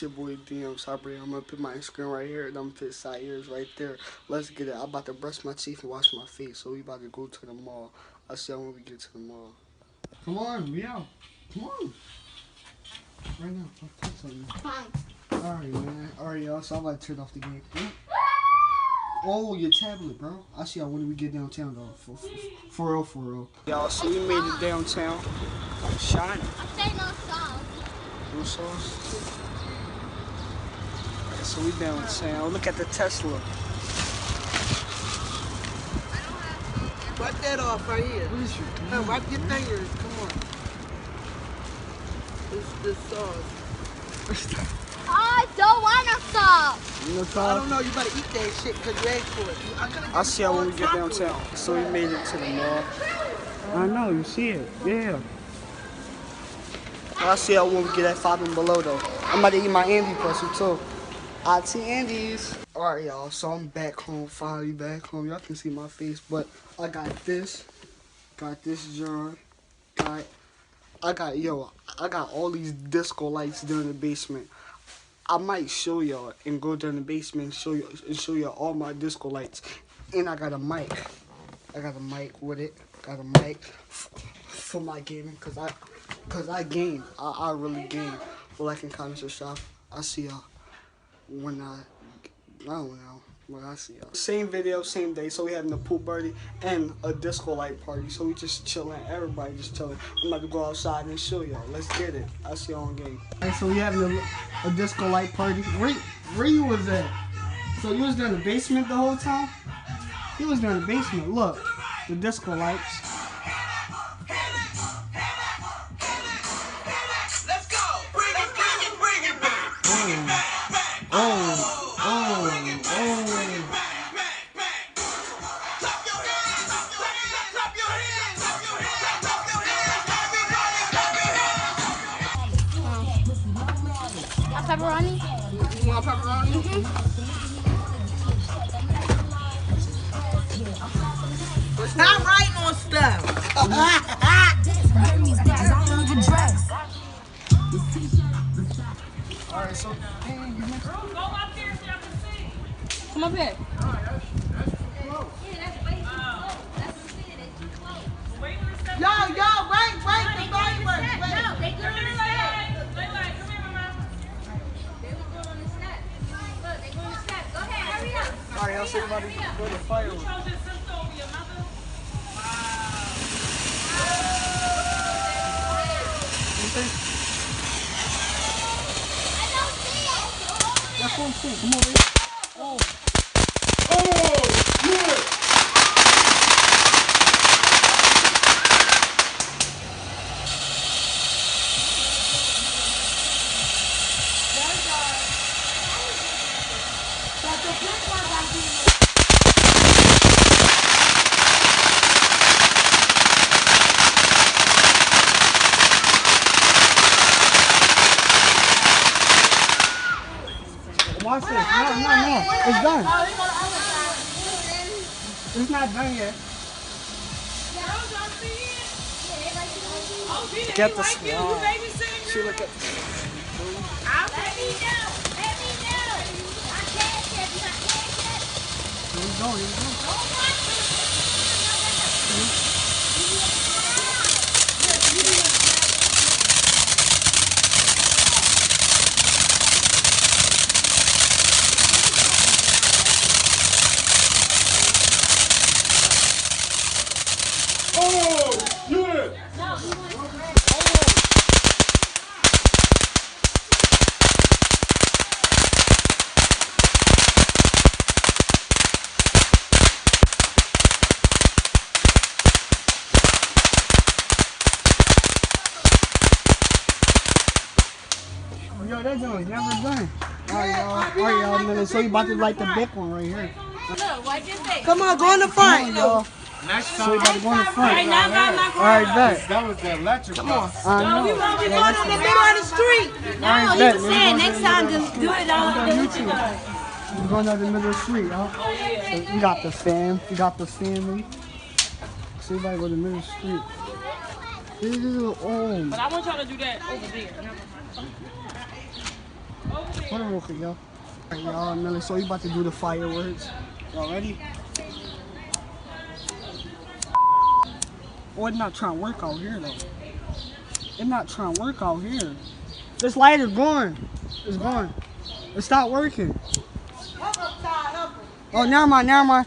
It's your boy DM Sabri. I'm gonna put my Instagram right here. I'm gonna put side ears right there. Let's get it. I'm about to brush my teeth and wash my face. So we about to go to the mall. I'll see y'all when we get to the mall. Come on, we out. Come on. Right now. I'll take something. Fine. Alright, man. Alright, y'all. So I'm about to turn off the game. Oh, your tablet, bro. I'll see y'all when we get downtown, though. For real, for real. Y'all, so we made it downtown. Shining. I'm saying no sauce. No sauce? Alright, so we downtown. Look at the Tesla. Wipe that off right here. What is your Wipe your fingers. Come on. It's the sauce. I don't want no sauce. You know, I don't know. You better eat that shit because you asked for it. I'll see y'all when we get downtown. So we made it to the mall. I know, you see it. Yeah. I'll see y'all when we get at 5 and below, though. I'm about to eat my Andy pussy, too. IT Andes. Alright, y'all. So I'm back home. Finally back home. Y'all can see my face. But I got this. Got this jar. I got all these disco lights down in the basement. I might show y'all and go down the basement and show y'all all my disco lights. And I got a mic. I got a mic with it. Got a mic for my gaming cause I game. I really game. Well, like in comments or shop. I see y'all when I don't know. When I see y'all. Same video, same day. So we having a pool party and a disco light party. So we just chilling. Everybody just chilling. I'm about to go outside and show y'all. Let's get it. I'll see y'all on game. Alright, so we having a disco light party. Where you was at? So you was down in the basement the whole time? He was down in the basement. Look, the disco lights. Let's go. Bring it back. Oh. Pepperoni? You want pepperoni? Stop writing on stuff. Alright, so Go up there so y'all can see. Come up here. Yo, wait. The fireworks. No, they good on the step. Come here, Mama. They were good on the step. Look, they go on the step. Go ahead, hurry up. alright, y'all see everybody go to fireworks. Chose your sister over your mother. I don't see it. That's what I'm saying. Come over here. Oh, yeah. Watch this. No. It's done. It's not done yet. Girls, y'all see it? Oh, she Get didn't the like you. You small. babysitting She her? look at. Let me know. I can't get it. Here we go. Yo, that joint's never done. Alright, y'all, man. So you about to light the big one right here. Look, wipe your face. Come on, go in the front. Y'all. Next So time. you about to go in the front. Now got my Alright, bet. That was the electric. Come on. I know. We're going in the middle of the street. Alright, bet. We're going Next time, just do it all. on YouTube. We're going down the middle of the street, y'all. So we got the fam. We got the family. So everybody go to the middle of the street. Oh. But I want y'all to do that over there. Over Hold on real quick, y'all. Alright, y'all, Millie, so we about to do the fireworks. Y'all ready? Oh, it's not trying to work out here, though. It's not trying to work out here. This light is gone. It's gone. It stopped working. Oh, never mind, never mind.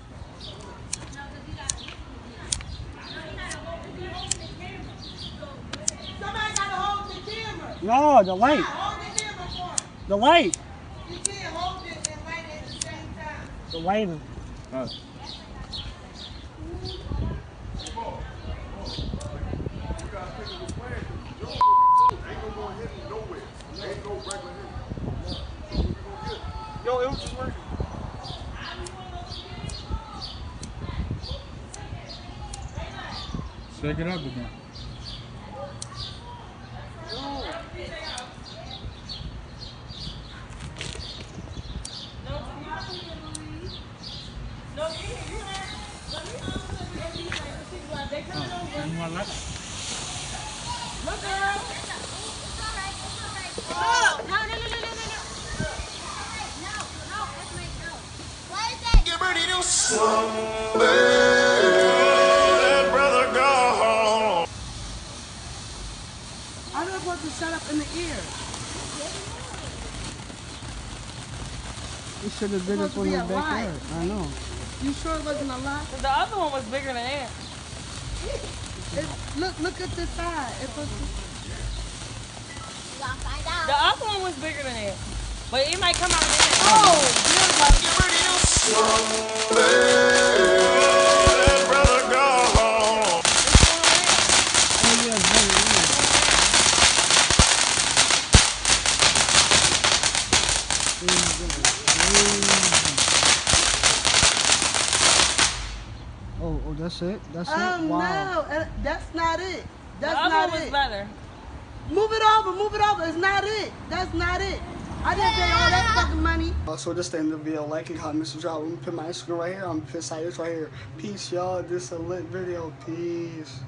Somebody gotta hold the camera. No, the light. Hold the camera for him. The light. You can't hold it and light it at the same time. The light. Yo, it was just working. Shake it up again. You want that? I'm not supposed to shut up in the ear. We should have did it from the backyard. I know. You sure it wasn't a lot? The other one was bigger than that. Look at the side. It's supposed to... The other one was bigger than that. But it might come out in that. Oh, Oh, that's it? That's it? oh Wow. no, that's not it. The That's other not one was it. better. Move it over. It's not it. That's not it. I didn't pay all that fucking money. So this the end of the video. Like and comment, subscribe. I'm gonna put my Instagram right here. I'm gonna put Cyrus right here. Peace, y'all. This is a lit video. Peace.